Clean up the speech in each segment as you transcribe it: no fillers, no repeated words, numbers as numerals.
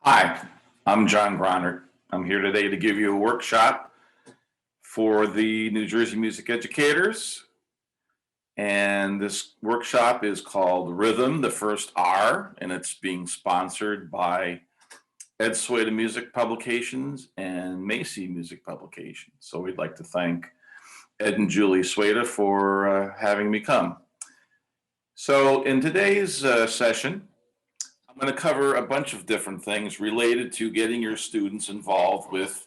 Hi, I'm John Gronert. I'm here today to give you a workshop for the New Jersey music educators. And this workshop is called Rhythm, the first R, and it's being sponsored by Ed Sueda Music Publications and Macy Music Publications. So we'd like to thank Ed and Julie Sueda for having me come. So in today's session, I'm going to cover a bunch of different things related to getting your students involved with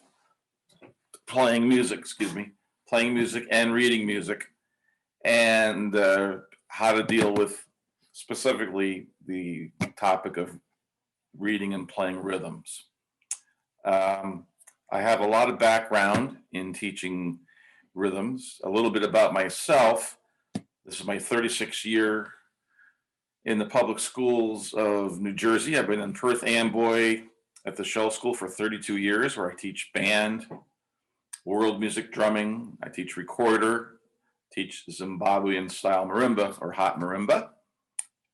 playing music and reading music, and how to deal with specifically the topic of reading and playing rhythms. I have a lot of background in teaching rhythms, a little bit about myself. This is my 36th year in the public schools of New Jersey. I've been in Perth Amboy at the Shell School for 32 years, where I teach band, world music drumming. I teach recorder, teach Zimbabwean style marimba or hot marimba.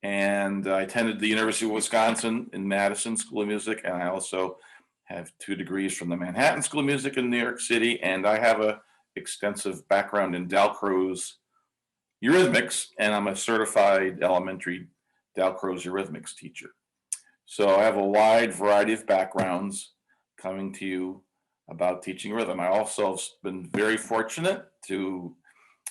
And I attended the University of Wisconsin in Madison School of Music. And I also have 2 degrees from the Manhattan School of Music in New York City. And I have an extensive background in Dalcroze Eurythmics, and I'm a certified elementary Dalcroze Eurythmics teacher. So I have a wide variety of backgrounds coming to you about teaching rhythm. I also have been very fortunate to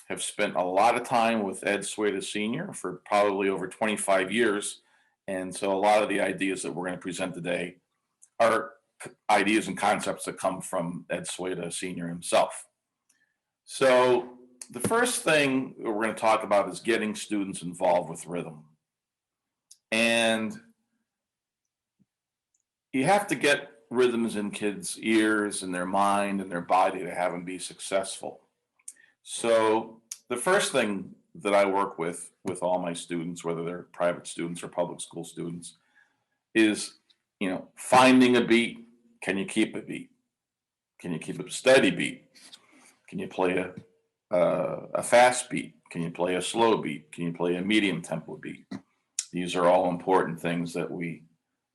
have spent a lot of time with Ed Sueda Sr. for probably over 25 years. And so a lot of the ideas that we're going to present today are ideas and concepts that come from Ed Sueda Sr. himself. So the first thing we're going to talk about is getting students involved with rhythm. And you have to get rhythms in kids' ears and their mind and their body to have them be successful. So the first thing that I work with all my students, whether they're private students or public school students, is, finding a beat. Can you keep a beat? Can you keep a steady beat? Can you play a fast beat? Can you play a slow beat? Can you play a medium tempo beat? These are all important things that we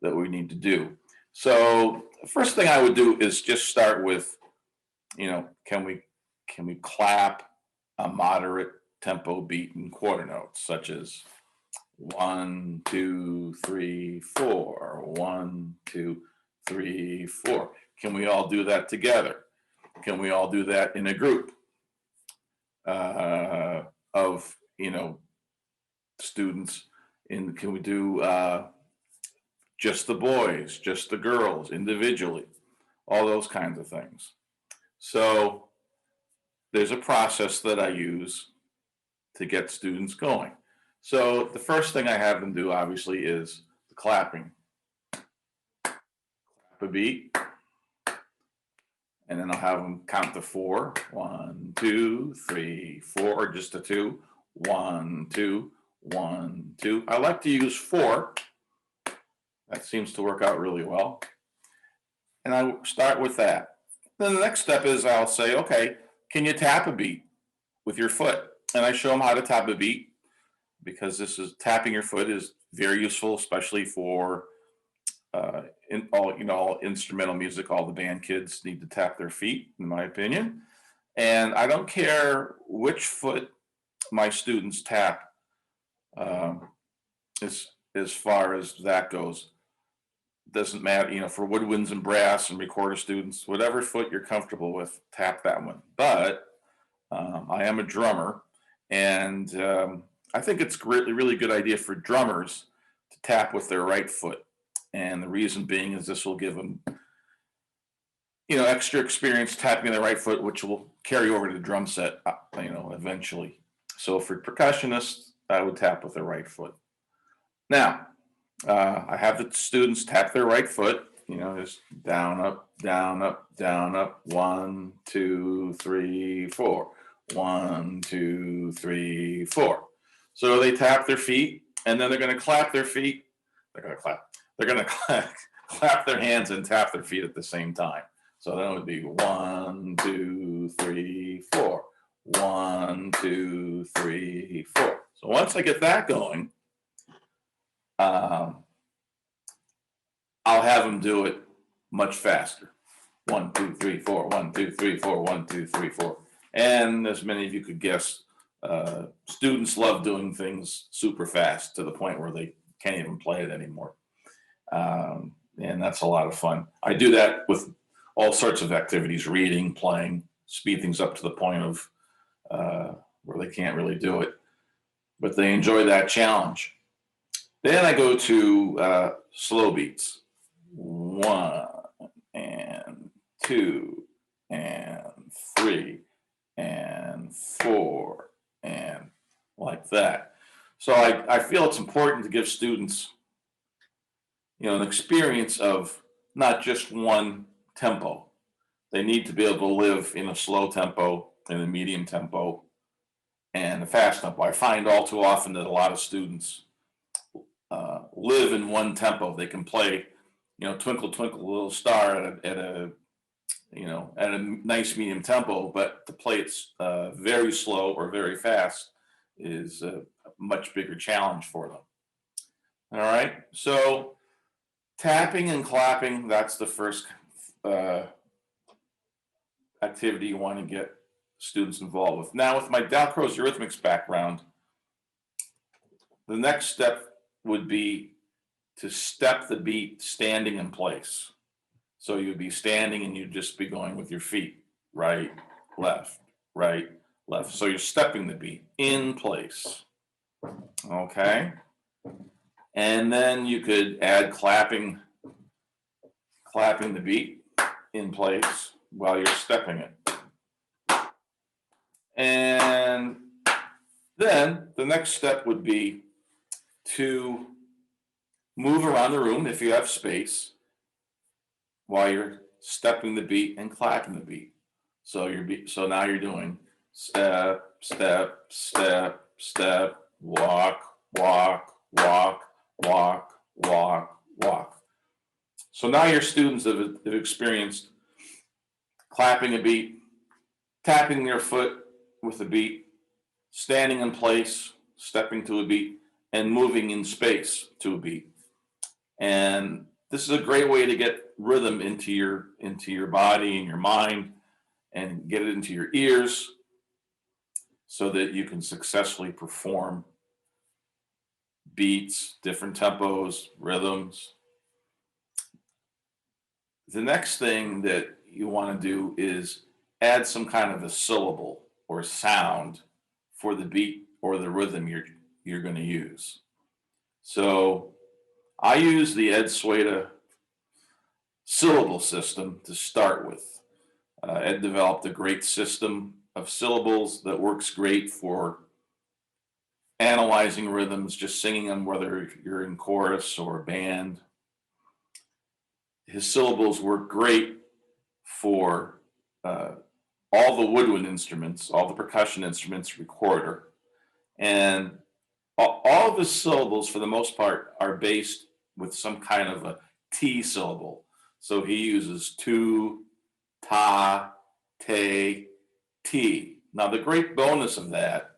need to do. So the first thing I would do is just start with, can we clap a moderate tempo beat in quarter notes, such as 1, 2, 3, 4, 1, 2, 3, 4. Can we all do that together? Can we all do that in a group of students? Can we do just the boys, just the girls, individually, all those kinds of things? So there's a process that I use to get students going. So the first thing I have them do, obviously, is the clapping. Clap a beat, and then I'll have them count to 4. 1, 2, 3, 4, or just a 2. 1, 2, 1, 2. I like to use 4. That seems to work out really well. And I start with that. Then the next step is I'll say, okay, can you tap a beat with your foot? And I show them how to tap a beat, because tapping your foot is very useful, especially for all instrumental music. All the band kids need to tap their feet, in my opinion. And I don't care which foot my students tap, as far as that goes. Doesn't matter, for woodwinds and brass and recorder students, whatever foot you're comfortable with, tap that one. But I am a drummer, and I think it's really good idea for drummers to tap with their right foot. And the reason being is this will give them, extra experience tapping their right foot, which will carry over to the drum set, eventually. So for percussionists, I would tap with their right foot. Now, I have the students tap their right foot, just down, up, down, up, down, up. 1, 2, 3, 4. 1, 2, 3, 4. So they tap their feet, and then they're going to clap their feet. They're going to clap. They're going to clap their hands and tap their feet at the same time. So that would be 1, 2, 3, 4. 1, 2, 3, 4. So once I get that going, I'll I'll have them do it much faster. 1, 2, 3, 4, 1, 2, 3, 4, 1, 2, 3, 4. And as many of you could guess, students love doing things super fast to the point where they can't even play it anymore. And that's a lot of fun. I do that with all sorts of activities, reading, playing, speed things up to the point of where they can't really do it, but they enjoy that challenge. Then I go to slow beats. 1 and 2 and 3 and 4 and like that. So I feel it's important to give students, an experience of not just one tempo. They need to be able to live in a slow tempo, in a medium tempo, and a fast tempo. I find all too often that a lot of students live in one tempo. They can play, Twinkle Twinkle Little Star at a nice medium tempo, but to play it very slow or very fast is a much bigger challenge for them. All right, so tapping and clapping, that's the first activity you want to get students involved with. Now, with my Dalcroze Eurythmics background, the next step would be to step the beat standing in place. So you'd be standing and you'd just be going with your feet, right, left, right, left. So you're stepping the beat in place, okay? And then you could add clapping the beat in place while you're stepping it. And then the next step would be to move around the room if you have space while you're stepping the beat and clapping the beat. So now you're doing step, step, step, step, walk, walk, walk, walk, walk, walk. So now your students have experienced clapping a beat, tapping their foot with a beat, standing in place, stepping to a beat, and moving in space to a beat. And this is a great way to get rhythm into your body and your mind, and get it into your ears so that you can successfully perform beats, different tempos, rhythms. The next thing that you want to do is add some kind of a syllable or sound for the beat or the rhythm you're going to use. So I use the Ed Sueda syllable system to start with. Ed developed a great system of syllables that works great for analyzing rhythms, just singing them, whether you're in chorus or band. His syllables work great for all the woodwind instruments, all the percussion instruments, recorder. And all of his syllables, for the most part, are based with some kind of a T syllable. So he uses tu, ta, te, ti. Now, the great bonus of that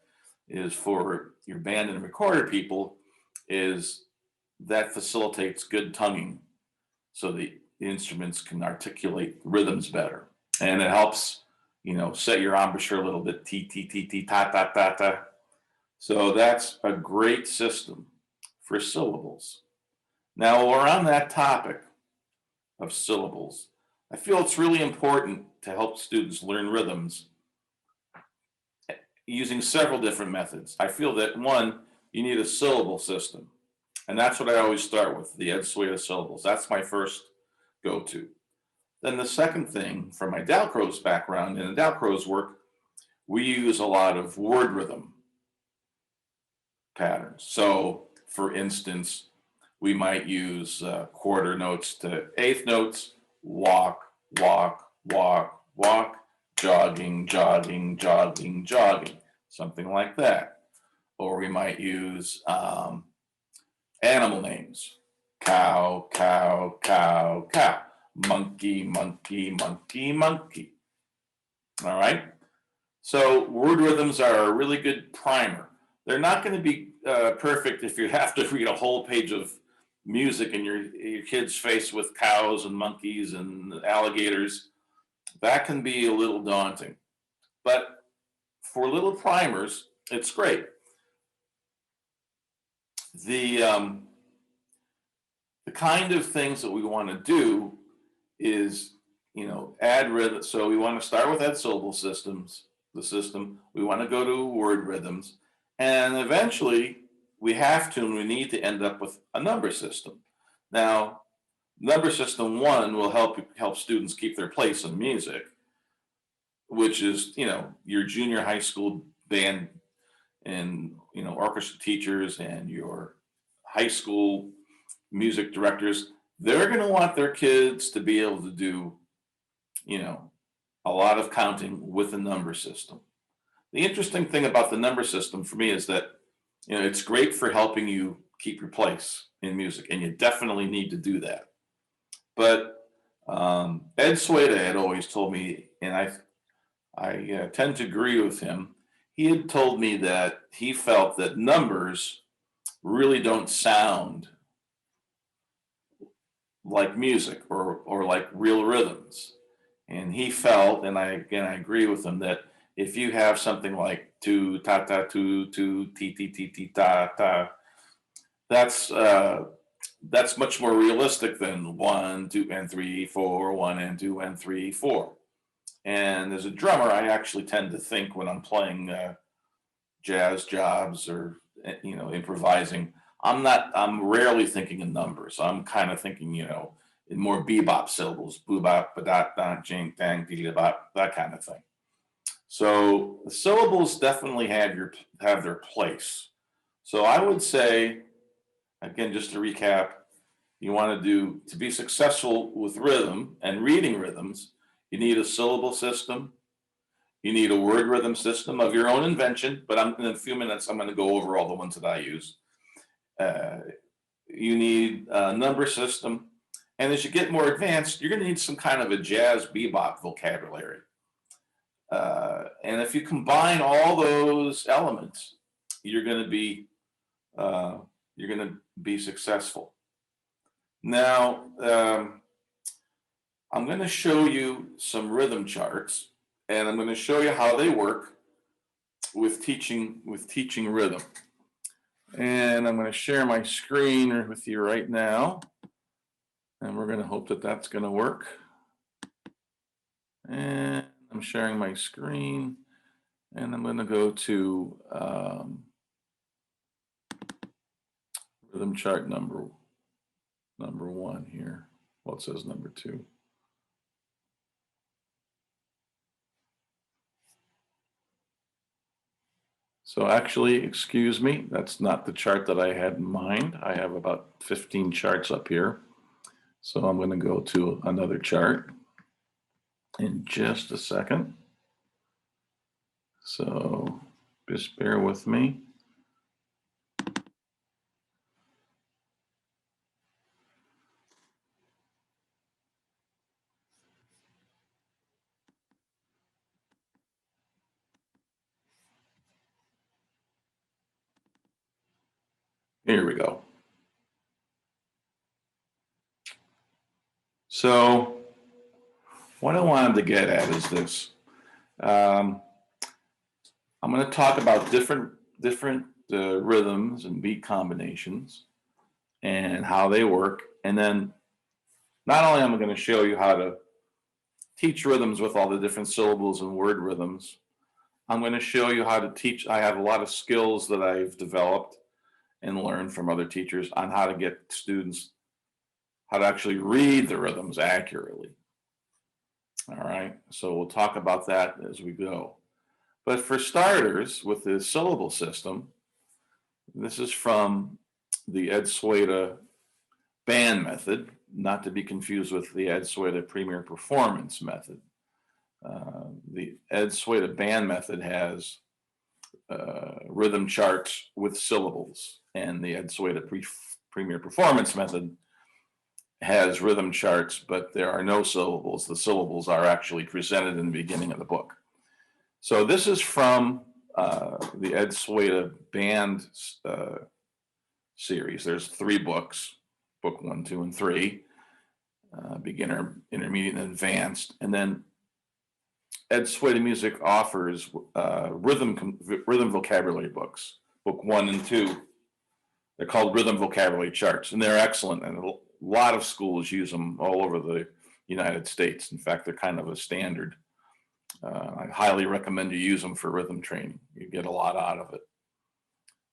is for your band and recorder people is that facilitates good tonguing so the instruments can articulate rhythms better. And it helps, set your embouchure a little bit, ti, ti, ti, ti, ta, ta, ta, ta. So that's a great system for syllables. Now, we're on that topic of syllables. I feel it's really important to help students learn rhythms using several different methods. I feel that one, you need a syllable system. And that's what I always start with, the Ed Sueda syllables. That's my first go-to. Then the second thing, from my Dalcroze background, in the Dalcroze work, we use a lot of word rhythm patterns. So, for instance, we might use quarter notes to eighth notes, walk, walk, walk, walk, jogging, jogging, jogging, jogging, something like that. Or we might use animal names, cow, cow, cow, cow, monkey, monkey, monkey, monkey. All right? So word rhythms are a really good primer. They're not going to be perfect if you have to read a whole page of music and your kids faced with cows and monkeys and alligators, that can be a little daunting. But for little primers, it's great. The um, the kind of things that we want to do is, add rhythm. So we want to start with that syllable systems, the system. We want to go to word rhythms, and eventually we have to, and we need to end up with a number system. Now, number system one will help students keep their place in music, which is, your junior high school band and, orchestra teachers and your high school music directors. They're going to want their kids to be able to do, you know, a lot of counting with a number system. The interesting thing about the number system for me is that, it's great for helping you keep your place in music, and you definitely need to do that. But Ed Sueda had always told me, and I tend to agree with him. He had told me that he felt that numbers really don't sound like music or like real rhythms. And he felt, and I agree with him, that if you have something like two ta ta two ti ti ti ti ta ta, that's that's much more realistic than 1 2 and 3 4, 1 and 2 and 3 4. And as a drummer, I actually tend to think when I'm playing jazz jobs or improvising. I'm rarely thinking in numbers. I'm kind of thinking, in more bebop syllables, boobop, badat, dot, jing, dang, dee, bop, that kind of thing. So the syllables definitely have their place. So I would say, again, just to recap, you want to be successful with rhythm and reading rhythms, you need a syllable system. You need a word rhythm system of your own invention, but in a few minutes, I'm going to go over all the ones that I use. Uh, you need a number system. And as you get more advanced, you're going to need some kind of a jazz bebop vocabulary. And if you combine all those elements, you're going to be successful. Now, I'm going to show you some rhythm charts, and I'm going to show you how they work with teaching rhythm. And I'm going to share my screen with you right now, and we're going to hope that that's going to work. And I'm sharing my screen, and I'm going to go to rhythm chart number one here. Well, it says number two. So actually, excuse me, that's not the chart that I had in mind. I have about 15 charts up here. So I'm going to go to another chart in just a second. So just bear with me. Here we go. So what I wanted to get at is this. I'm going to talk about different rhythms and beat combinations and how they work. And then not only am I going to show you how to teach rhythms with all the different syllables and word rhythms, I'm going to show you how to teach. I have a lot of skills that I've developed and learned from other teachers on how to get students how to actually read the rhythms accurately. All right, so we'll talk about that as we go. But for starters, with the syllable system, this is from the Ed Sueda band method, not to be confused with the Ed Sueda Premier Performance method. The Ed Sueda band method has rhythm charts with syllables, and the Ed Sueda Premier Performance method has rhythm charts, but there are no syllables. The syllables are actually presented in the beginning of the book. So this is from the Ed Sueda band series. There's 3 books, book 1, 2, and 3, beginner, intermediate, and advanced. And then Ed Sway to Music offers rhythm vocabulary books, book 1 and 2. They're called rhythm vocabulary charts, and they're excellent. And a lot of schools use them all over the United States. In fact, they're kind of a standard. I highly recommend you use them for rhythm training. You get a lot out of it.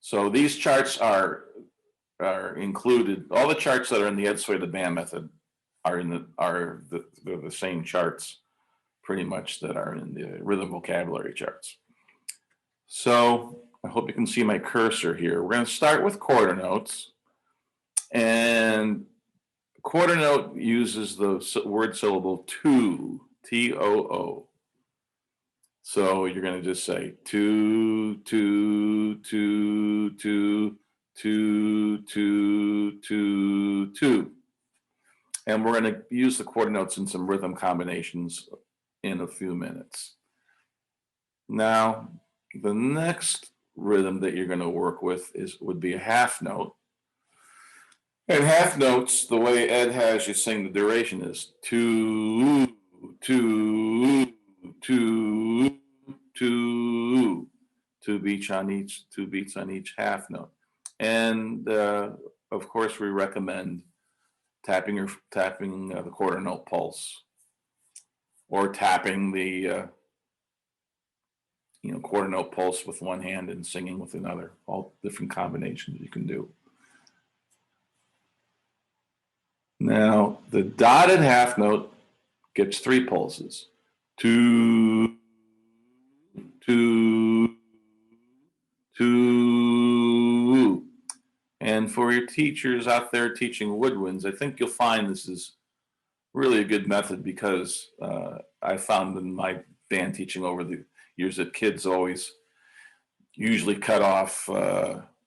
So these charts are included. All the charts that are in the Ed Sway the Band method are the same charts, pretty much, that are in the rhythm vocabulary charts. So I hope you can see my cursor here. We're going to start with quarter notes, and quarter note uses the word syllable to, T-O-O. So you're going to just say two, two, two, two, two, two, two, two. And we're going to use the quarter notes in some rhythm combinations in a few minutes. Now, the next rhythm that you're going to work with would be a half note. And half notes, the way Ed has you sing the duration is two, two, two, two, two beats on each half note. And of course, we recommend tapping the quarter note pulse, or tapping the quarter note pulse with one hand and singing with another. All different combinations you can do. Now, the dotted half note gets 3 pulses. Two, two, two. And for your teachers out there teaching woodwinds, I think you'll find this is really a good method, because I found in my band teaching over the years that kids always usually cut off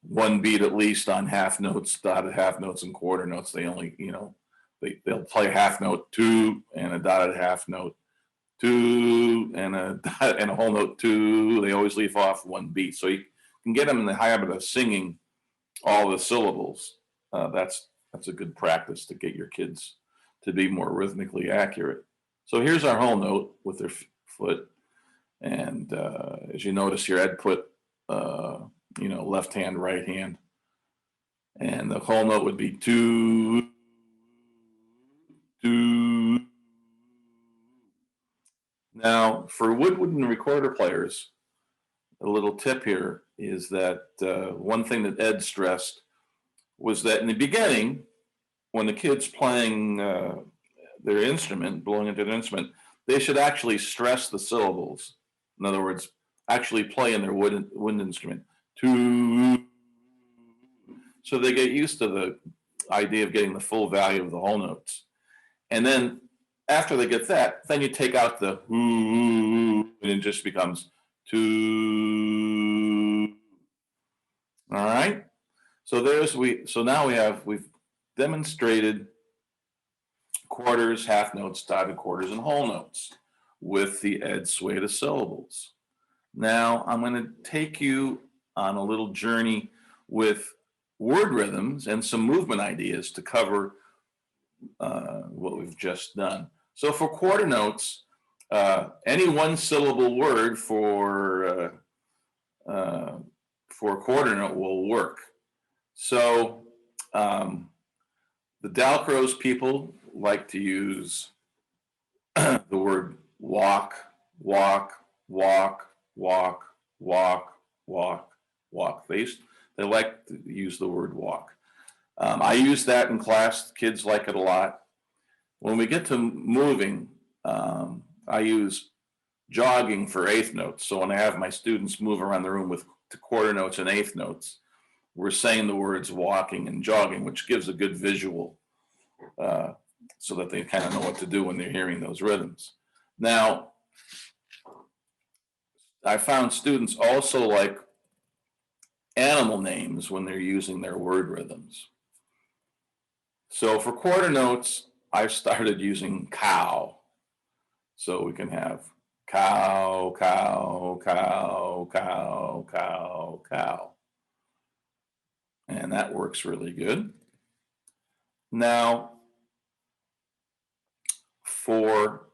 one beat at least on half notes, dotted half notes, and quarter notes. They only, they'll play a half note, two, and a dotted half note, two, and a whole note, two. They always leave off one beat. So you can get them in the habit of singing all the syllables. That's a good practice to get your kids to be more rhythmically accurate. So here's our whole note with their foot. And as you notice here, Ed put, left hand, right hand. And the whole note would be two, two. Now, for woodwind recorder players, a little tip here is that one thing that Ed stressed was that in the beginning, when the kid's playing their instrument, blowing into their instrument, they should actually stress the syllables. In other words, actually play in their wind instrument. Two. So they get used to the idea of getting the full value of the whole notes. And then after they get that, then you take out the and it just becomes two. All right. So we've demonstrated quarters, half notes, dotted quarters, and whole notes with the Ed Sway to syllables. Now I'm going to take you on a little journey with word rhythms and some movement ideas to cover what we've just done. So for quarter notes, any one syllable word for a quarter note will work. So the Dalcroze people like to use the word walk, walk, walk, walk, walk, walk, walk. They like to use the word walk. I use that in class. Kids like it a lot. When we get to moving, I use jogging for eighth notes. So when I have my students move around the room with quarter notes and eighth notes, we're saying the words walking and jogging, which gives a good visual so that they kind of know what to do when they're hearing those rhythms. Now, I found students also like animal names when they're using their word rhythms. So for quarter notes, I started using cow. So we can have cow, cow, cow, cow, cow, cow. And that works really good. Now, for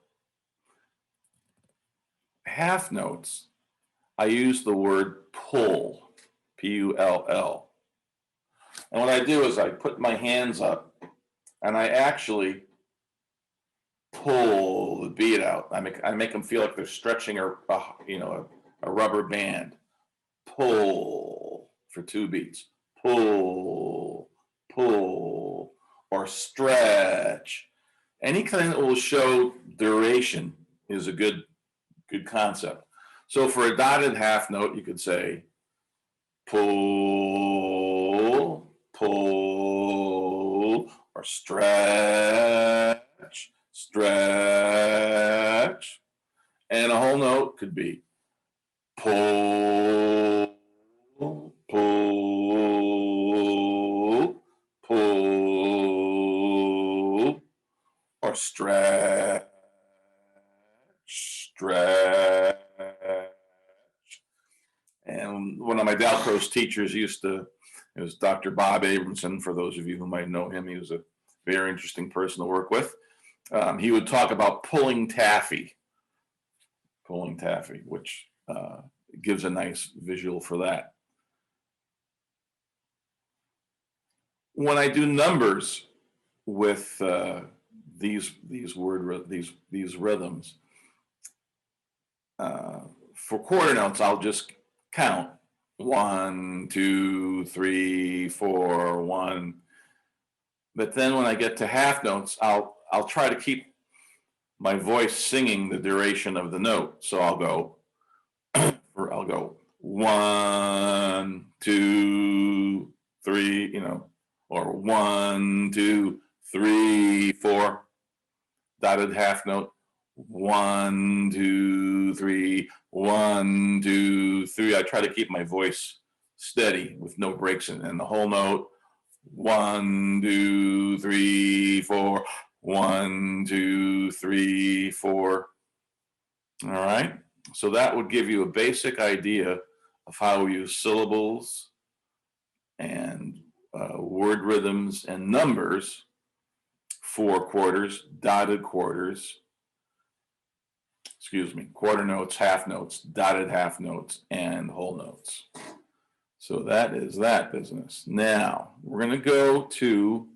half notes, I use the word pull, P-U-L-L. And what I do is I put my hands up and I actually pull the beat out. I make them feel like they're stretching a rubber band. Pull for 2 beats. Pull, pull, or stretch. Anything that will show duration is a good concept. So for a dotted half note, you could say pull, pull, or stretch, stretch. And a whole note could be pull, pull, pull, or stretch, stretch. And one of my Dalcroze teachers it was Dr. Bob Abramson, for those of you who might know him. He was a very interesting person to work with. He would talk about pulling taffy, which gives a nice visual for that. When I do numbers with these rhythms, for quarter notes, I'll just count 1, 2, 3, 4, 1. But then when I get to half notes, I'll try to keep my voice singing the duration of the note. So I'll go 1, 2, 3, or 1, 2, 3, 4. Dotted half note. 1, 2, 3, 1, 2, 3. I try to keep my voice steady with no breaks in, and the whole note. 1, 2, 3, 4. 1, 2, 3, 4. All right. So that would give you a basic idea of how we use syllables and word rhythms and numbers for quarters, dotted quarters, quarter notes, half notes, dotted half notes, and whole notes. So that is that business. Now, we're going to go to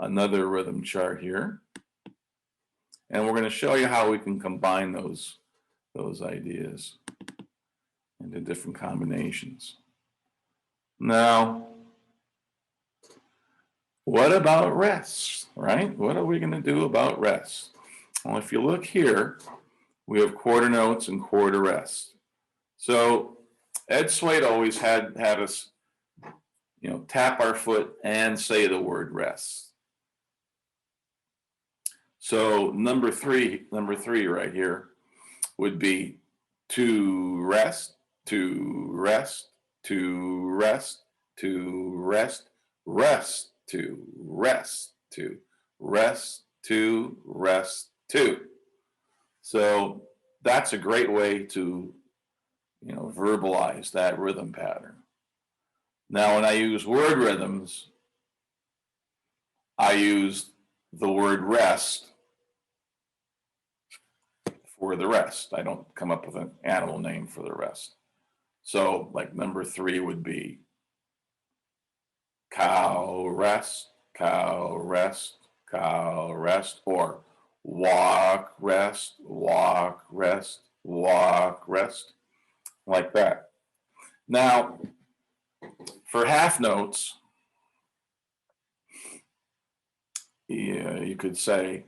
another rhythm chart here, and we're going to show you how we can combine those ideas into different combinations. Now, what about rest, right? What are we going to do about rest? Well, if you look here, we have quarter notes and quarter rest. So Ed Swade always had us, tap our foot and say the word rest. So number three right here would be to rest, to rest, to rest, to rest, rest, to rest, to rest, to rest, to. So that's a great way to, verbalize that rhythm pattern. Now, when I use word rhythms, I use the word rest for the rest. I don't come up with an animal name for the rest. So like number 3 would be cow rest, cow rest, cow rest, or walk rest, walk rest, walk rest, like that. Now, for half notes, you could say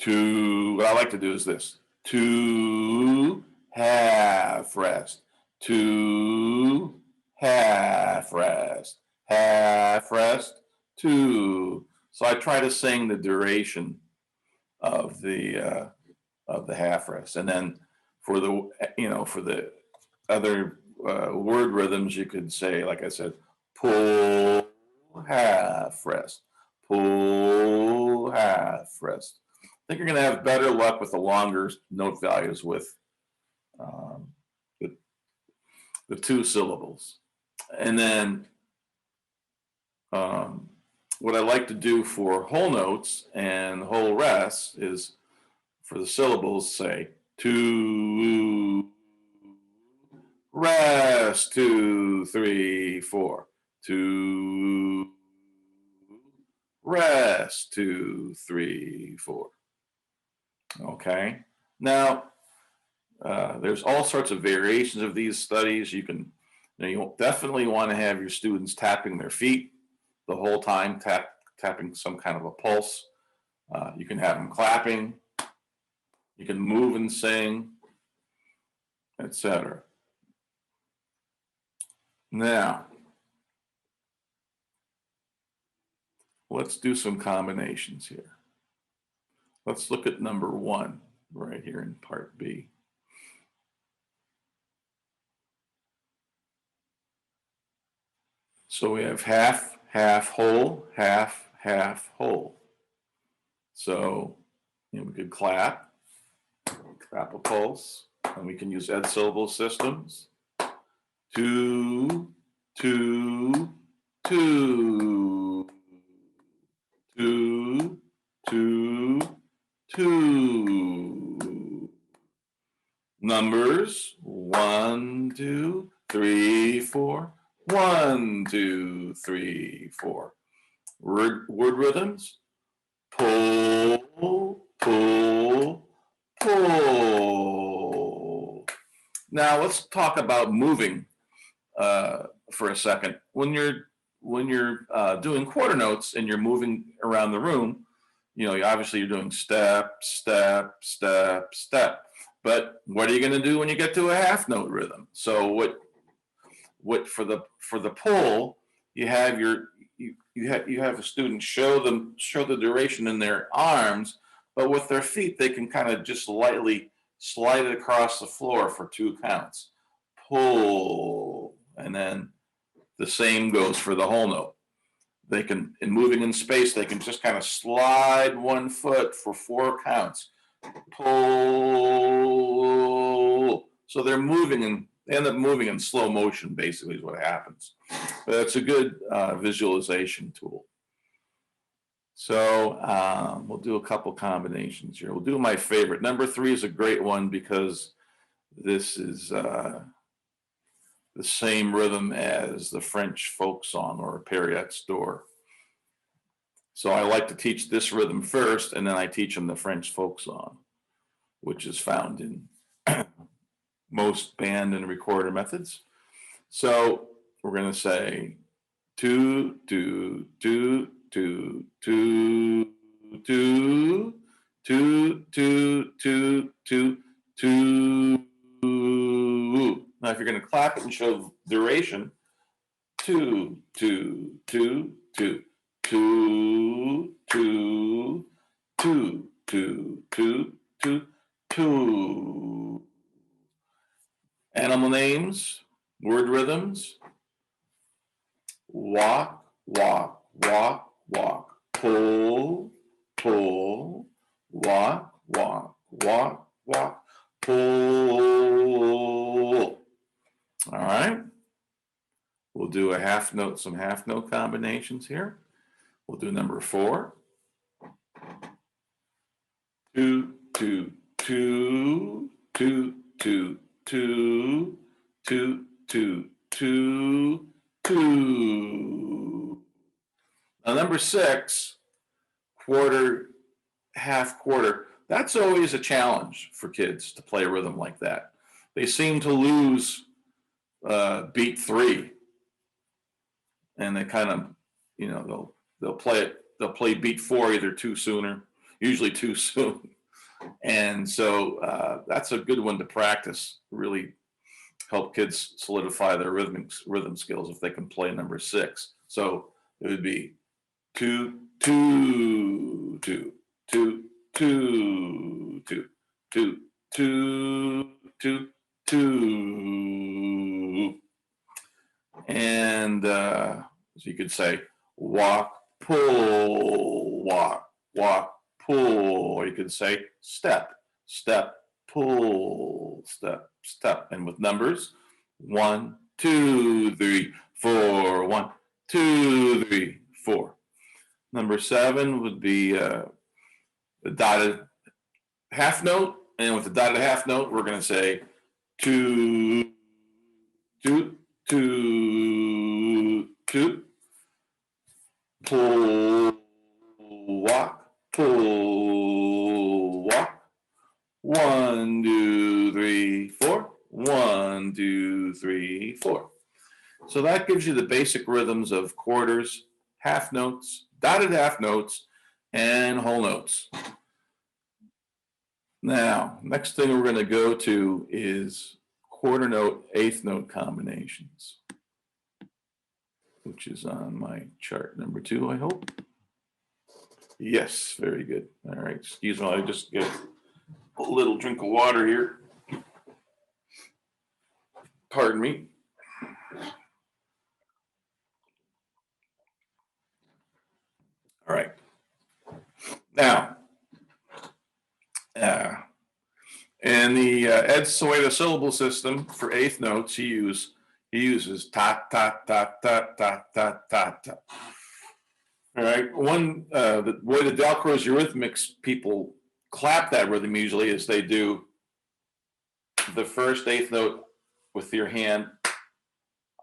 what I like to do is this: to half rest, to half rest, half rest, to. So I try to sing the duration of the half rest, and then for the other word rhythms, you could say, like I said, pull half rest, pull half rest. I think you're going to have better luck with the longer note values with the 2 syllables. And then what I like to do for whole notes and whole rests is for the syllables say 2, rest, 2, 3, 4, 2, rest, 2, 3, 4. Okay. Now, there's all sorts of variations of these studies. You definitely want to have your students tapping their feet the whole time, tapping some kind of a pulse. You can have them clapping. You can move and sing, etc. Now, let's do some combinations here. Let's look at number 1 right here in part B. So we have half, half, whole, half, half, whole. So we could clap a pulse, and we can use Ed syllable systems. 2, 2, 2, 2, 2, 2. Numbers 1, 2, 3, 4. 1, 2, 3, 4. Word rhythms. Pull, pull, pull. Now let's talk about moving for a second. When you're doing quarter notes and you're moving around the room, obviously you're doing step, step, step, step. But what are you going to do when you get to a half note rhythm? So what for the pull, you have a student show the duration in their arms, but with their feet they can kind of just lightly slide it across the floor for 2 counts. Pull, and then the same goes for the whole note. They can, in moving in space, they can just kind of slide 1 foot for 4 counts. Pull. So they're moving, and they end up moving in slow motion, basically, is what happens. But it's a good visualization tool. So we'll do a couple combinations here. We'll do my favorite. Number 3 is a great one because this is the same rhythm as the French folk song or Perriette's Door. So I like to teach this rhythm first, and then I teach them the French folk song, which is found in most band and recorder methods. So we're going to say 2, 2, 2, 2, 2, 2, 2, 2, 2, 2, 2. Now, if you're going to clap it and show duration, 2, 2, 2, 2, 2, 2, 2, 2, 2, 2, 2. Animal names, word rhythms. Walk, walk, walk, walk. Pull, pull. Walk, walk, walk, walk. Pull. All right. We'll do some half note combinations here. We'll do number 4. 2, 2, 2, 2, 2, 2, 2, 2, 2, 2. Now number 6, quarter, half quarter. That's always a challenge for kids to play a rhythm like that. They seem to lose beat 3, and they kind of, they'll play beat 4 either too soon or usually too soon. And so that's a good one to practice, really help kids solidify their rhythm skills if they can play number 6. So it would be 2, 2, 2, 2, 2, 2, 2, 2, 2, 2. And so you could say walk, pull, walk, walk, pull. Or you could say step, step, pull, step, step. And with numbers, 1, 2, 3, 4, 1, 2, 3, 4. Number 7 would be the dotted half note. And with the dotted half note, we're going to say toot, toot, toot, toot, pull, walk, pull, walk. 1, 2, 3, 4. 1, 2, 3, 4. So that gives you the basic rhythms of quarters, half notes, dotted half notes, and whole notes. Now, next thing we're going to go to is quarter note, eighth note combinations, which is on my chart number 2, I hope. Yes, very good. All right, excuse me, I just get a little drink of water here. Pardon me. All right. Now, in the Ed Soida syllable system for eighth notes, he uses ta ta ta ta ta ta ta ta. All right. The way the Dalcroze Eurythmics people clap that rhythm usually is they do the first eighth note with your hand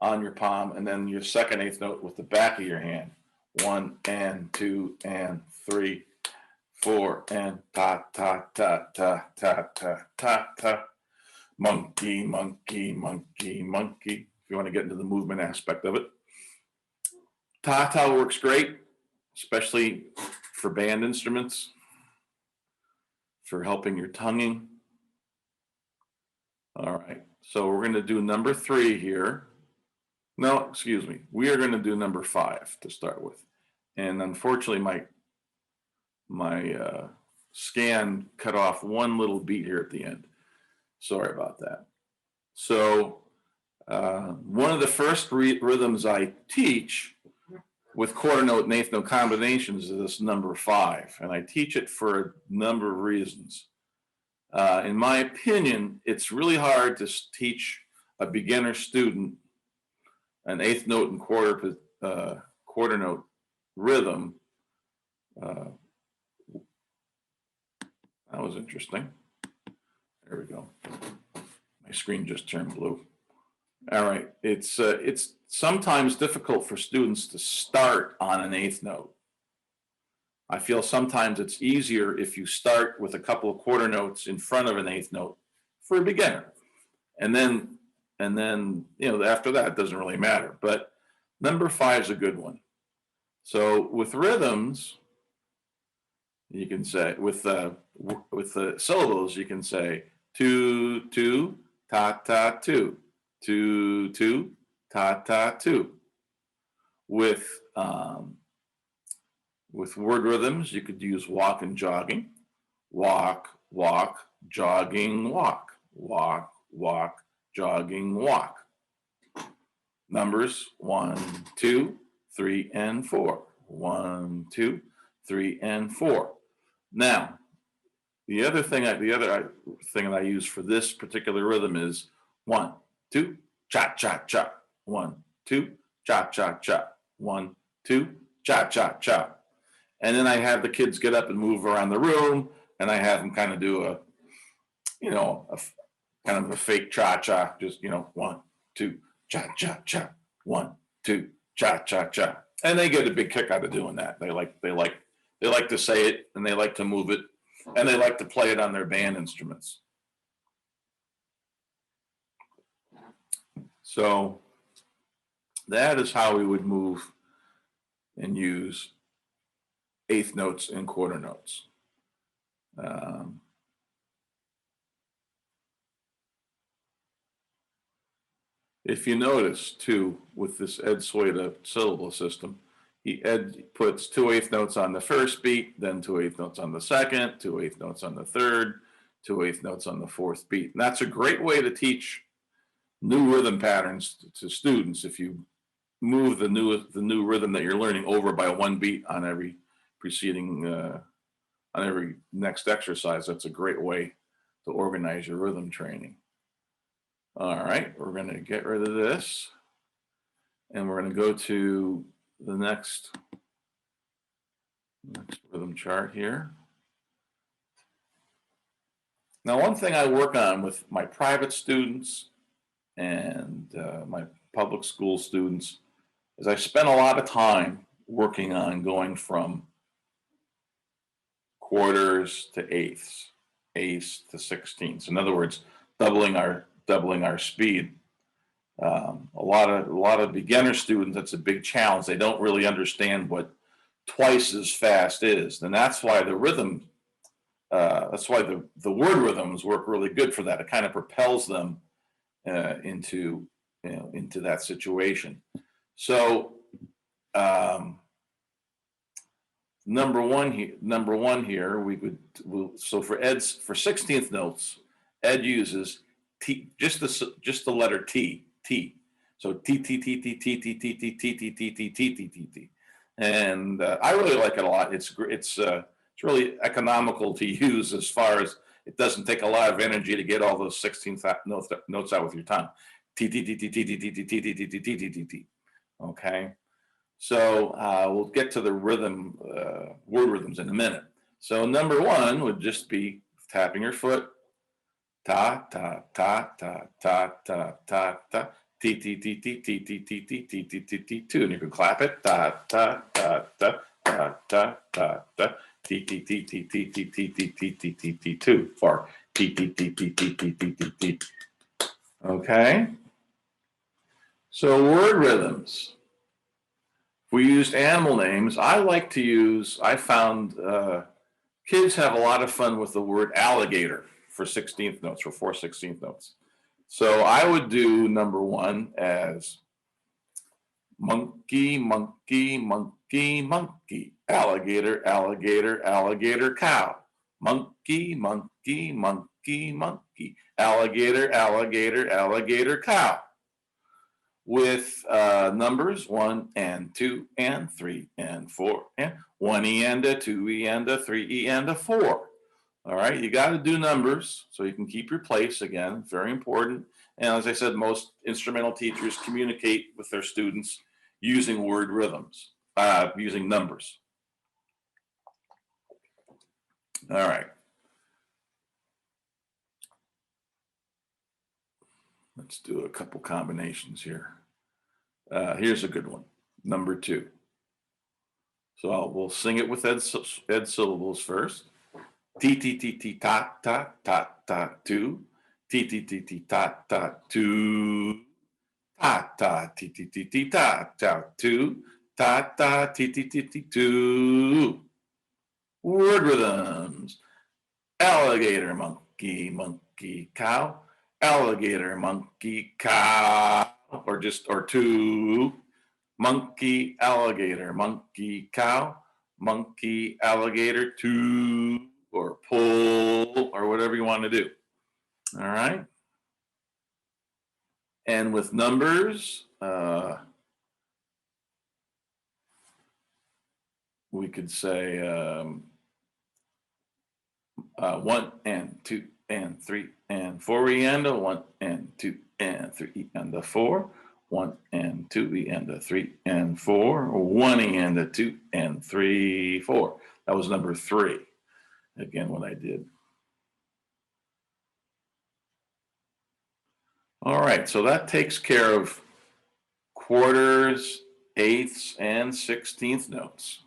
on your palm, and then your second eighth note with the back of your hand. 1 and 2 and 3, 4 and ta ta ta ta ta ta ta ta. Monkey, monkey, monkey, monkey. If you want to get into the movement aspect of it, ta ta works great, especially for band instruments, for helping your tonguing. All right, so we're going to do number 3 here. No, excuse me. We are going to do number 5 to start with. And unfortunately, my scan cut off one little beat here at the end. Sorry about that. So one of the first rhythms I teach with quarter note and eighth note combinations is this number 5. And I teach it for a number of reasons. In my opinion, it's really hard to teach a beginner student an eighth note and quarter note rhythm. That was interesting. There we go. My screen just turned blue. All right, it's sometimes difficult for students to start on an eighth note. I feel sometimes it's easier if you start with a couple of quarter notes in front of an eighth note for a beginner, and then after that it doesn't really matter. But number 5 is a good one. So with rhythms, you can say with the syllables, you can say 2 2 ta ta 2 2 2 ta ta 2. With word rhythms, you could use walk and jogging, walk walk jogging walk, walk walk jogging walk. Numbers 1 2 3 and 4. 1 2 3 and 4. Now, the other thing that I use for this particular rhythm is 1 2 cha cha cha. 1 2 cha cha cha. 1 2 cha cha cha. And then I have the kids get up and move around the room, and I have them kind of do a kind of a fake cha cha, just 1 2 cha cha cha. 1 2 cha cha cha. And they get a big kick out of doing that. They like to say it, and they like to move it, and they like to play it on their band instruments. So that is how we would move and use eighth notes and quarter notes. If you notice too, with this Ed Soida syllable system, Ed puts 2 eighth notes on the first beat, then 2 eighth notes on the second, 2 eighth notes on the third, 2 eighth notes on the fourth beat. And that's a great way to teach new rhythm patterns to students. If you move the new rhythm that you're learning over by 1 beat on every preceding on every next exercise, that's a great way to organize your rhythm training. All right, we're going to get rid of this, and we're going to go to the next Next rhythm chart here. Now, one thing I work on with my private students and my public school students is I spend a lot of time working on going from quarters to eighths, eighths to sixteenths. In other words, doubling our speed. A lot of beginner students, that's a big challenge. They don't really understand what twice as fast is, and that's why the rhythm. That's why the word rhythms work really good for that. It kind of propels them into that situation. So um, number one here, so for 16th notes, Ed uses T, just the letter T, T. So T T T T T T T T T T T T T T T T, and I really like it a lot. It's really economical to use as far as it doesn't take a lot of energy to get all those 16th notes out with your tongue. T T T T T T T T T T T T T T T. Okay. So we'll get to the word rhythms in a minute. So number one would just be tapping your foot, ta ta ta ta ta ta ta ta, t t t t t t t t t t t t two, and you can clap it, ta ta ta ta ta ta ta ta, t t t t t t t t t t t t two, for t t t t t t t t t. Okay. So word rhythms. We used animal names. I found kids have a lot of fun with the word alligator for 16th notes, for 4/16 notes. So I would do number one as monkey, monkey, monkey, monkey, alligator, alligator, alligator, cow. Monkey, monkey, monkey, monkey, alligator, alligator, alligator, cow, with numbers 1 and 2 and 3 and 4 and 1E and a 2E and a 3E and a 4. All right, you got to do numbers so you can keep your place. Again, very important. And as I said, most instrumental teachers communicate with their students using word rhythms, using numbers. All right. Let's do a couple combinations here. Here's a good one, number 2. So we'll sing it with Ed syllables first. T T T T ta ta ta ta 2. T T T T ta ta 2. Ta ta T T T T ta ta 2. Ta ta T T T T 2. Word rhythms. Alligator, monkey, monkey, cow. Alligator, monkey, cow. Or 2. Monkey, alligator, monkey, cow, monkey, alligator, 2, or pull, or whatever you want to do. All right. And with numbers, we could say 1 and 2 and 3 and 4 and a 1 and 2 and 3 and a 4. 1 and 2 and a 3 and 4, 1 and a 2 and 3, 4. That was number 3. Again, what I did. All right, so that takes care of quarters, eighths, and 16th notes.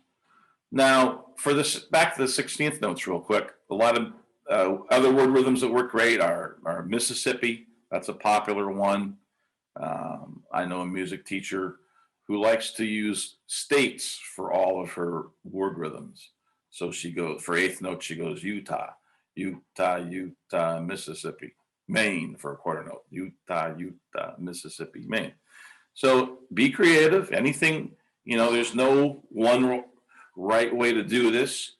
Now, for this, back to the 16th notes real quick. A lot of other word rhythms that work great are Mississippi. That's a popular one. I know a music teacher who likes to use states for all of her word rhythms. So she goes, for eighth note, she goes Utah, Utah, Utah, Mississippi, Maine for a quarter note, Utah, Utah, Mississippi, Maine. So be creative. Anything, there's no one right way to do this.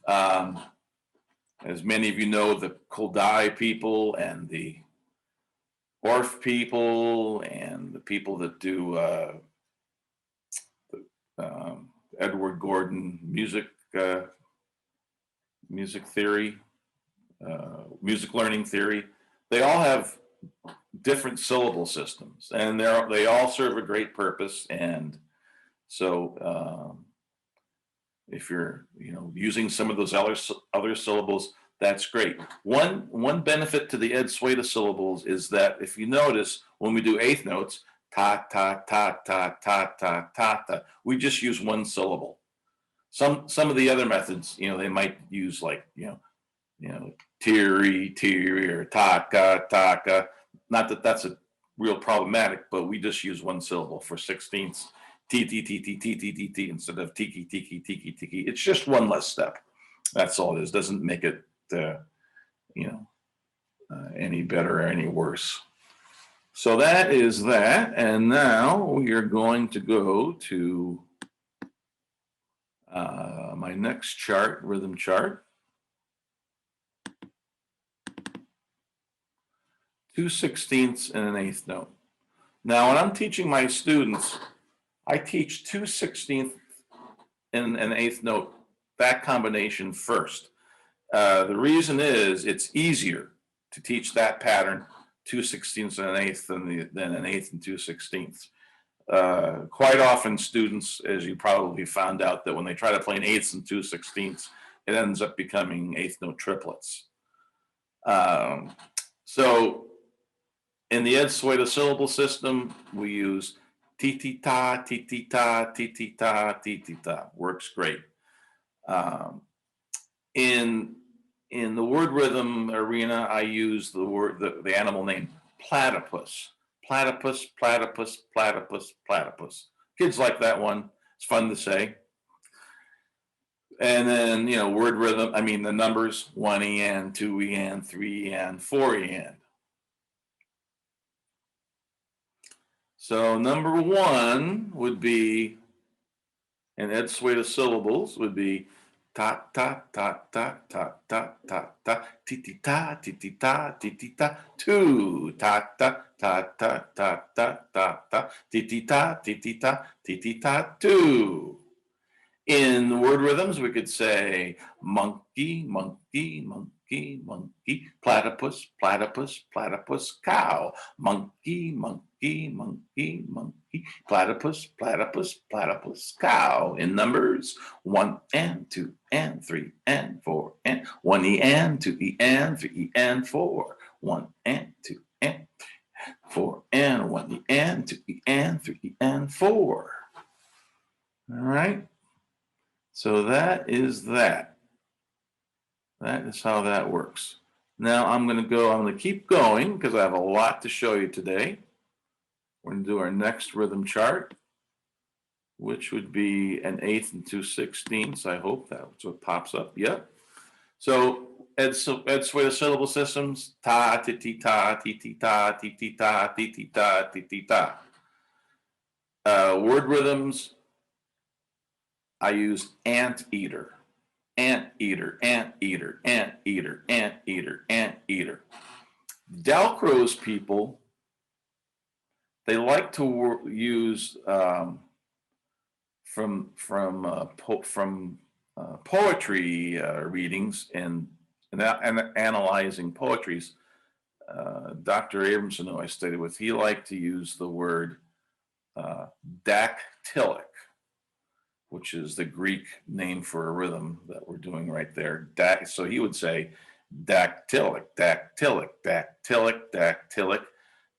As many of you know, the Kodai people and the Orff people and the people that do Edward Gordon music theory, music learning theory, they all have different syllable systems, and they all serve a great purpose. And so If you're, using some of those other syllables, that's great. One benefit to the Ed Sueda syllables is that if you notice when we do eighth notes, ta ta ta ta ta ta ta ta, we just use one syllable. Some of the other methods, they might use like, tiri or taka taka. Not that that's a real problematic, but we just use one syllable for sixteenths. T t t t t t t t instead of tiki tiki tiki tiki. It's just one less step. That's all it is. Doesn't make it any better or any worse. So that is that. And now we are going to go to my next chart, rhythm chart. 2/16 and an eighth note. Now, when I'm teaching my students, I teach 2/16 and an eighth note, that combination first. The reason is it's easier to teach that pattern, 2/16 and an eighth, than an eighth and 2/16. Quite often students, as you probably found out, that when they try to play an eighths and 2/16, it ends up becoming eighth note triplets. So in the Ed Sueda syllable system, we use ti-ti-ta, ti-ti-ta, ti-ti-ta, ti-ti-ta. Works great. In the word rhythm arena, I use the animal name platypus. Platypus, platypus, platypus, platypus. Kids like that one. It's fun to say. And then, word rhythm, the numbers, 1 2 3 4. So number one would be, in Ed Sueda syllables, would be ta ta ta ta ta ta ta ta ti ti ta ti ti ta ti ti ta 2 ta ta ta ta ta ta ta ta ti ti ta ti ti ta ti ti ta 2. In word rhythms, we could say monkey, monkey, monkey, monkey, platypus, platypus, platypus, cow, monkey, monkey, monkey, monkey, platypus, platypus, platypus, cow. In numbers, 1 and 2 and 3 and 4 and 1 and 2 and 3 and 4, 1 and 2 and 4 and 1 and 2 and 3 and 4. All right. So that is that. That is how that works. Now I'm going to keep going because I have a lot to show you today. We're going to do our next rhythm chart, which would be an eighth and 2/16. I hope that's what pops up. Yep. So Ed Sueda syllable systems, ta, ti, ti, ta, ti, ti, ta, ti, ti, ta, ti, ti, ta, ti, ti, ta. Word rhythms, I use anteater, anteater, anteater, anteater, anteater, anteater. Dalcroze people, they like to use from poetry readings and analyzing poetries. Dr. Abramson, who I studied with, he liked to use the word dactylic, which is the Greek name for a rhythm that we're doing right there. So he would say dactylic, dactylic, dactylic, dactylic.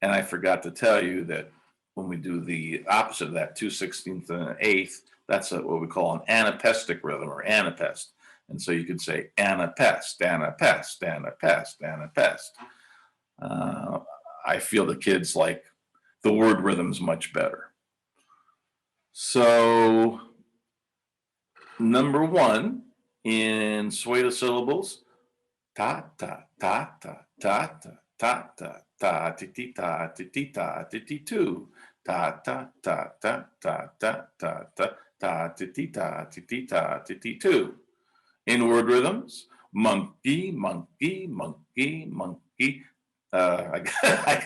And I forgot to tell you that when we do the opposite of that, 2/16 and an eighth, that's what we call an anapestic rhythm, or anapest. And so you could say anapest, anapest, anapest, anapest. I feel the kids like the word rhythms much better. So number one in Sueda syllables, ta ta ta ta ta ta ta ta ta ti ti ta ti ti ta ti ti 2, ta ta ta ta ta ta ta ta ta ti ti ta ti ti ta ti ti 2. In word rhythms, monkey, monkey, monkey, monkey. I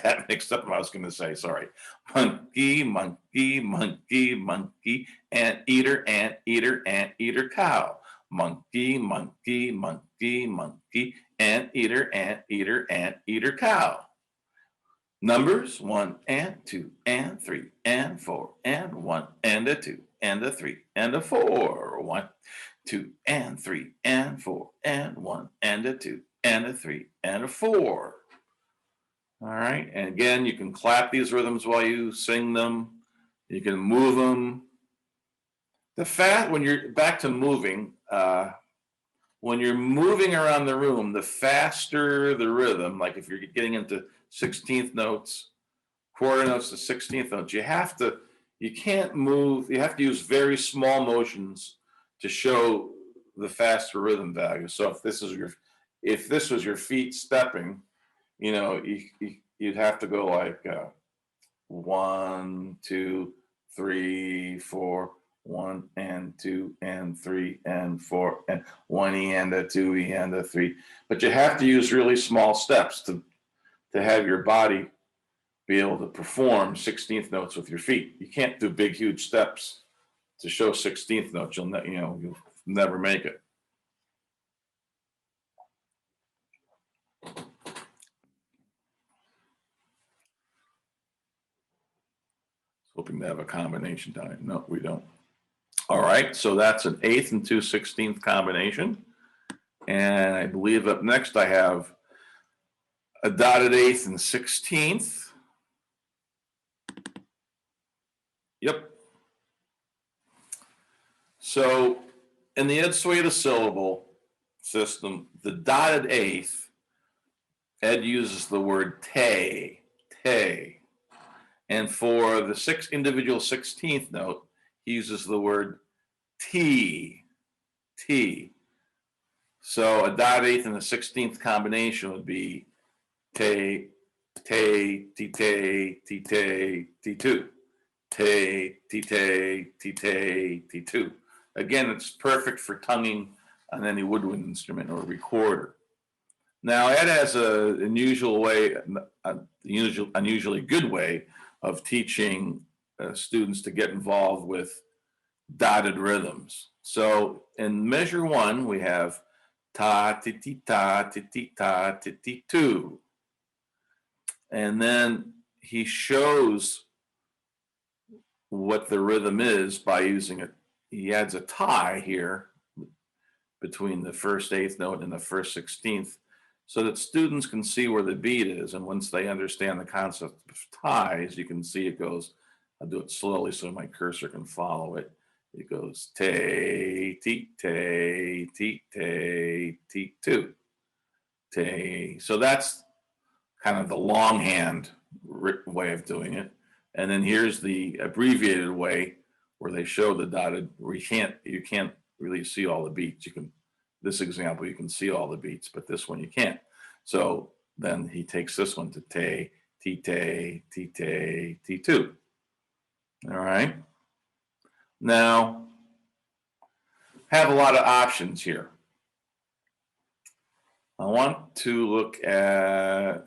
got mixed up what I was going to say. Sorry. Monkey, monkey, monkey, monkey, anteater, anteater, anteater, cow. Monkey, monkey, monkey, monkey, anteater, anteater, anteater, cow. Numbers 1 and 2 and 3 and 4 and 1 and a 2 and a 3 and a 4. 1 2 and 3 and 4 and 1 and a 2 and a 3 and a 4. All right. And again, you can clap these rhythms while you sing them. You can move them. When you're back to moving, when you're moving around the room, the faster the rhythm, like if you're getting into 16th notes, quarter notes to 16th notes, you can't move, you have to use very small motions to show the faster rhythm value. So if this was your feet stepping, you'd have to go like 1, 2, 3, 4, 1 and 2 and 3 and 4 and 1 and a 2 and a 3. But you have to use really small steps to have your body be able to perform 16th notes with your feet. You can't do big, huge steps to show 16th notes. You'll never make it. Hoping to have a combination time. No, we don't. All right, so that's an 8th and 2/16 combination. And I believe up next I have a dotted 8th and 16th. Yep. So in the Ed Sueda syllable system, the dotted 8th, Ed uses the word te. And for the individual 16th note, he uses the word t. So a dotted 8th and a 16th combination would be te, te, ti, te, ti, te, ti, two. Te, ti, te, ti, te, ti, two. Again, it's perfect for tonguing on any woodwind instrument or recorder. Now, Ed has an unusually good way of teaching students to get involved with dotted rhythms. So in measure 1, we have ta, ti, ti, ta, ti, ti, ta, ti, ti, two. And then he shows what the rhythm is by using it. He adds a tie here between the first 8th note and the first 16th so that students can see where the beat is. And once they understand the concept of ties, you can see it goes, I'll do it slowly so my cursor can follow it. It goes te, ti, te, ti, te, ti, two. Te. So that's kind of the longhand way of doing it. And then here's the abbreviated way where they show the dotted, where you can't really see all the beats. This example, you can see all the beats, but this one you can't. So then he takes this one to te, ti, te, ti, te, ti, two. All right. Now, have a lot of options here. I want to look at,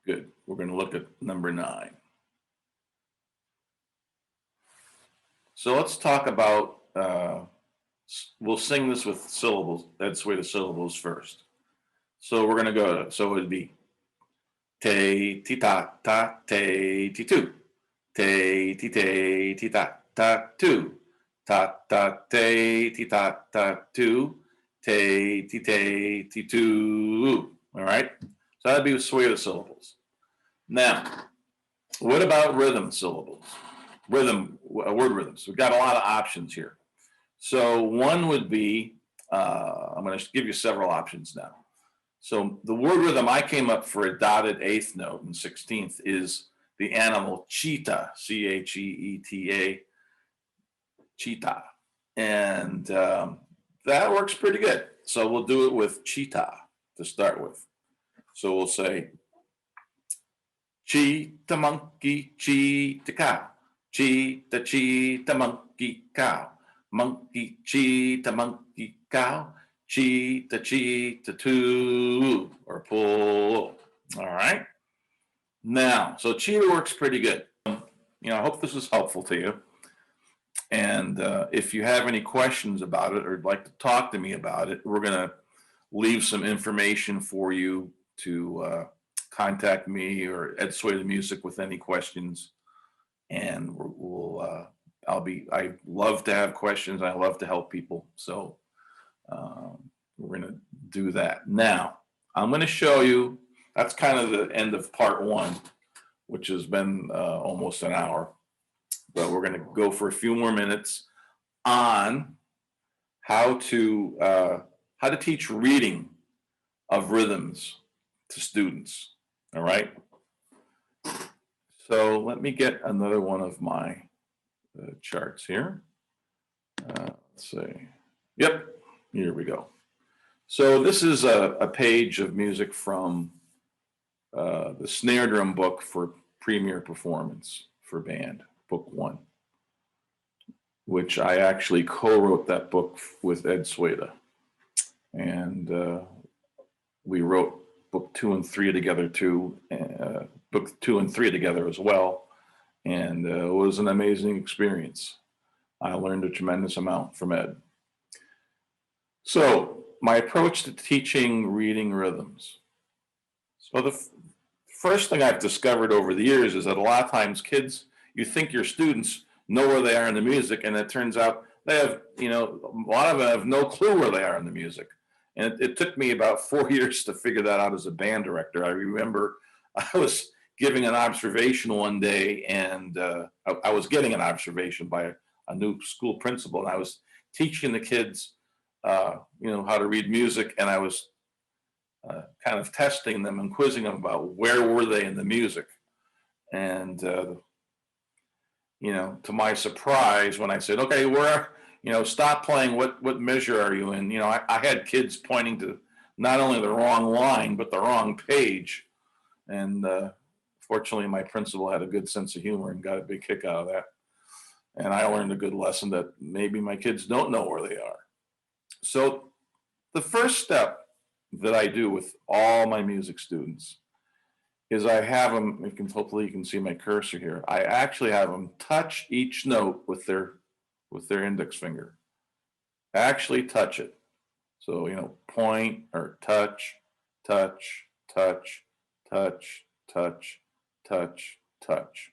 good. We're going to look at number 9. So let's talk about, we'll sing this with syllables. That's way the syllables first. So we're going to so it would be te, ti, ta, ta, te, ti, two. Te, ti, te, ti, ta, ta, two. Ta, ta, te, ti, ta, ta, two. Te, ti, te, ti, two. All right? So that'd be a suite of syllables. Now, what about rhythm syllables? Word rhythms. We've got a lot of options here. So one would be, I'm going to give you several options now. So the word rhythm I came up for a dotted 8th note and 16th is the animal cheetah, Cheeta, cheetah. And that works pretty good. So we'll do it with cheetah to start with. So we'll say, cheetah, monkey, cheetah, cow. Cheetah, cheetah, monkey, cow. Monkey, cheetah, monkey, cow. Cheetah, cheetah, two, or pull. All right. Now, so cheetah works pretty good. I hope this was helpful to you. And if you have any questions about it or would like to talk to me about it, we're going to leave some information for you to contact me or Ed Sueda Music with any questions. And we'll I love to have questions. I love to help people. So we're going to do that. Now, I'm going to show you, that's kind of the end of part one, which has been almost an hour. But we're going to go for a few more minutes on how to teach reading of rhythms to students. All right. So let me get another one of my charts here. Let's see. Yep, here we go. So this is a page of music from the snare drum book for Premier Performance for Band, Book 1, which I actually co-wrote that book with Ed Sueda. And we wrote Book 2 and 3 together too, Book 2 and 3 together as well. And it was an amazing experience. I learned a tremendous amount from Ed. So my approach to teaching reading rhythms. So the first thing I've discovered over the years is that a lot of times kids, you think your students know where they are in the music, and it turns out they have, a lot of them have no clue where they are in the music. And it took me about 4 years to figure that out as a band director. I remember I was giving an observation one day, and I was getting an observation by a new school principal, and I was teaching the kids, how to read music, and I was kind of testing them and quizzing them about where were they in the music. And, to my surprise, when I said, okay, stop playing, what measure are you in? I had kids pointing to not only the wrong line, but the wrong page. And fortunately, my principal had a good sense of humor and got a big kick out of that. And I learned a good lesson that maybe my kids don't know where they are. So the first step that I do with all my music students is I have them, hopefully you can see my cursor here. I actually have them touch each note with their index finger. Actually touch it. So, point or touch, touch, touch, touch, touch, touch, touch.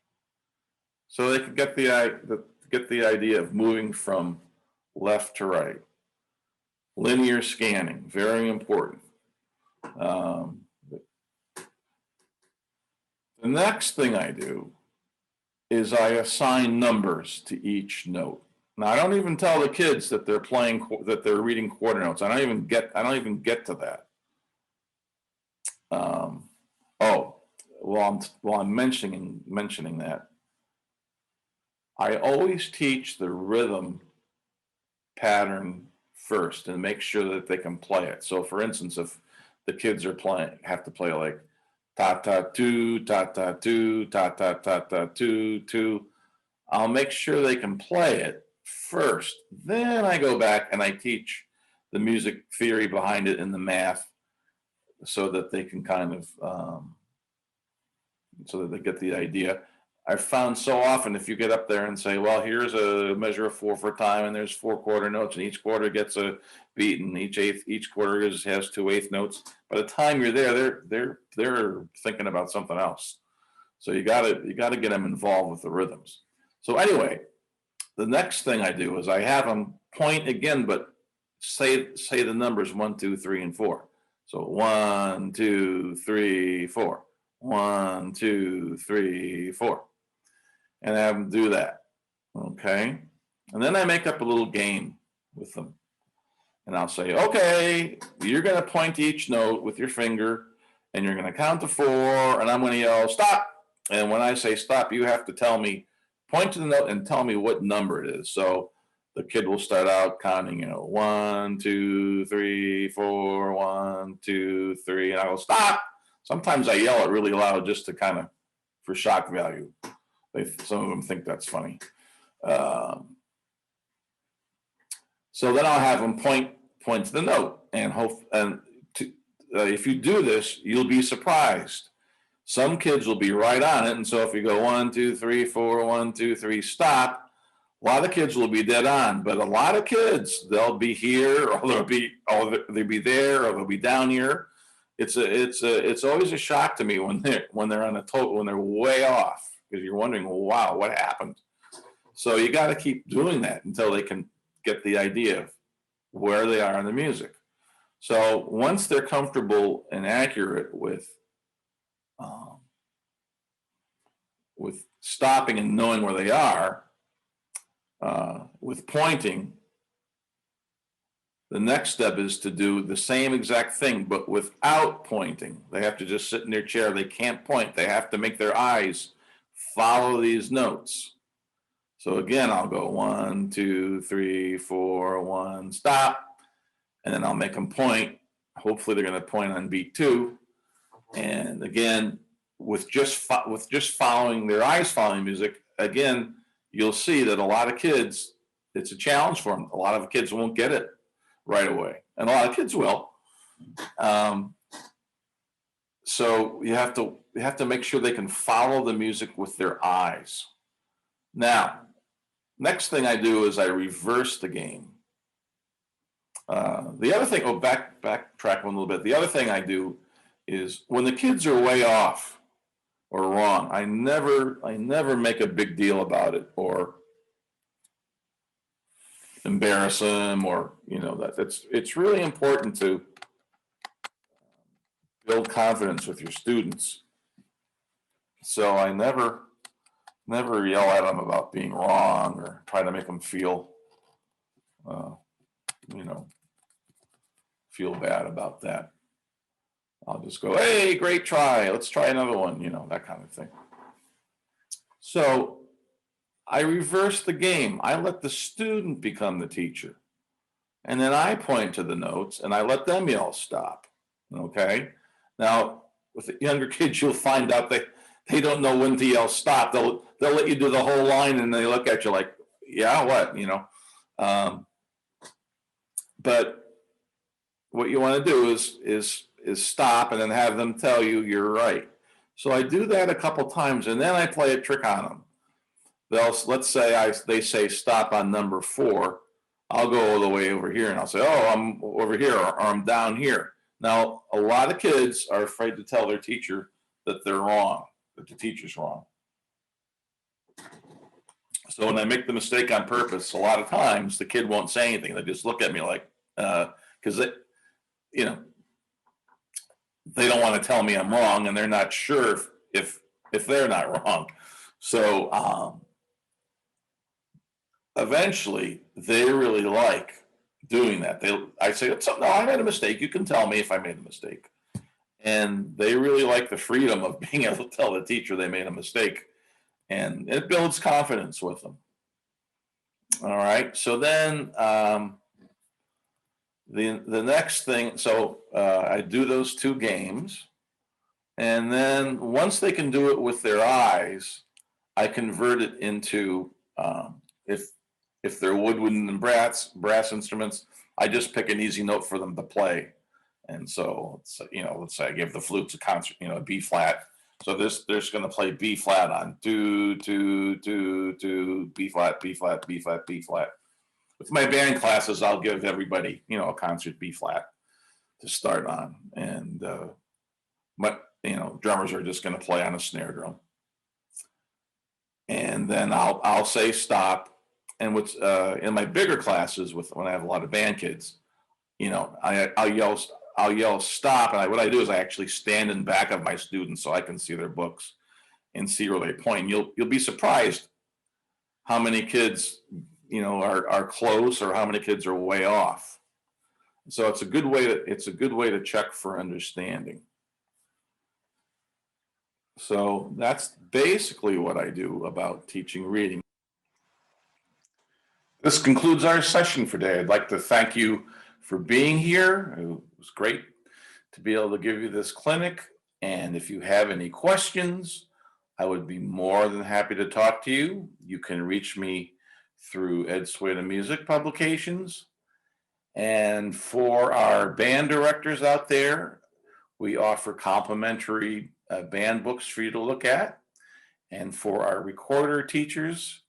So they can get the idea of moving from left to right. Linear scanning, very important. The next thing I do is I assign numbers to each note. Now I don't even tell the kids that they're reading quarter notes. I don't even get to that. While I'm mentioning that, I always teach the rhythm pattern first and make sure that they can play it. So for instance, if the kids have to play like ta ta two, ta ta two, ta ta ta ta two, two, I'll make sure they can play it first. Then I go back and I teach the music theory behind it and the math so that they can kind of, so that they get the idea. I've found so often if you get up there and say, well, here's a measure of 4 for time, and there's 4 quarter notes, and each quarter gets a beat, and each quarter has 2 eighth notes. By the time you're there, they're thinking about something else. So you gotta get them involved with the rhythms. So anyway, the next thing I do is I have them point again, but say the numbers 1, 2, 3, and 4. So 1, 2, 3, 4. 1, 2, 3, 4. And have them do that. Okay. And then I make up a little game with them. And I'll say, okay, you're going to point to each note with your finger, and you're going to count to 4, and I'm going to yell, stop. And when I say stop, you have to tell me, point to the note and tell me what number it is. So the kid will start out counting, 1, 2, 3, 4, 1, 2, 3, and I will stop. Sometimes I yell it really loud just to kind of, for shock value. Some of them think that's funny. So then I'll have them point to the note, and if you do this, you'll be surprised. Some kids will be right on it, and so if you go 1, 2, 3, 4, 1, 2, 3, stop, a lot of kids will be dead on. But a lot of kids, they'll be here, or they'll be there, or they'll be down here. It's always a shock to me when they're on a total, when they're way off, because you're wondering, wow, what happened? So you got to keep doing that until they can get the idea of where they are in the music. So once they're comfortable and accurate um, with stopping and knowing where they are, with pointing, the next step is to do the same exact thing, but without pointing. They have to just sit in their chair. They can't point. They have to make their eyes follow these notes. So again, I'll go 1, 2, 3, 4, 1, stop. And then I'll make them point. Hopefully they're going to point on beat 2. And again, with just following their eyes following music, again, you'll see that a lot of kids, it's a challenge for them. A lot of kids won't get it right away, and a lot of kids will. So you have to make sure they can follow the music with their eyes. Now, next thing I do is I reverse the game. The other thing, backtrack one little bit. The other thing I do is when the kids are way off or wrong, I never make a big deal about it or embarrass them, or it's really important to build confidence with your students. So I never yell at them about being wrong or try to make them feel feel bad about that. I'll just go, hey, great try, let's try another one, that kind of thing. So I reverse the game. I let the student become the teacher. And then I point to the notes and I let them yell stop. Okay. Now, with the younger kids, you'll find out they don't know when to yell stop. They'll let you do the whole line and they look at you like, yeah, what, but what you want to do is stop and then have them tell you you're right. So I do that a couple times and then I play a trick on them. Let's say they say stop on number 4. I'll go all the way over here and I'll say, oh, I'm over here or I'm down here. Now, a lot of kids are afraid to tell their teacher that they're wrong, that the teacher's wrong. So when I make the mistake on purpose, a lot of times the kid won't say anything. They just look at me like, because they don't want to tell me I'm wrong and they're not sure if they're not wrong. So eventually they really like doing that. I say, no, I made a mistake. You can tell me if I made a mistake. And they really like the freedom of being able to tell the teacher they made a mistake. And it builds confidence with them. All right. So then the next thing, so I do those 2 games. And then once they can do it with their eyes, I convert it into, if they're woodwind and brass instruments, I just pick an easy note for them to play. And so, let's say I give the flutes a concert, a B flat. So they're just going to play B flat on 2, 2, 2, 2, B flat, B flat, B flat, B flat. With my band classes, I'll give everybody, a concert B flat to start on. And, drummers are just going to play on a snare drum. And then I'll say stop. And what's in my bigger classes when I have a lot of band kids, I'll yell stop. And what I do is I actually stand in back of my students so I can see their books and see where they point. You'll be surprised how many kids, are close or how many kids are way off. So it's a good way to check for understanding. So that's basically what I do about teaching reading. This concludes our session for today. I'd like to thank you for being here. It was great to be able to give you this clinic. And if you have any questions, I would be more than happy to talk to you. You can reach me through Ed Sueda Music Publications. And for our band directors out there, we offer complimentary band books for you to look at. And for our recorder teachers,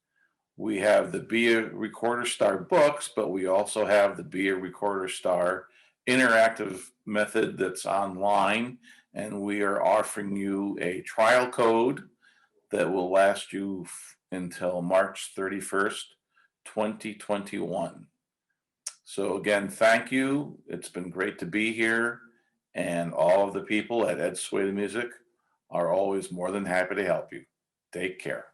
we have the Be a Recorder Star books, but we also have the Be a Recorder Star interactive method that's online. And we are offering you a trial code that will last you until March 31st, 2021. So again, thank you. It's been great to be here. And all of the people at Ed Sway the Music are always more than happy to help you. Take care.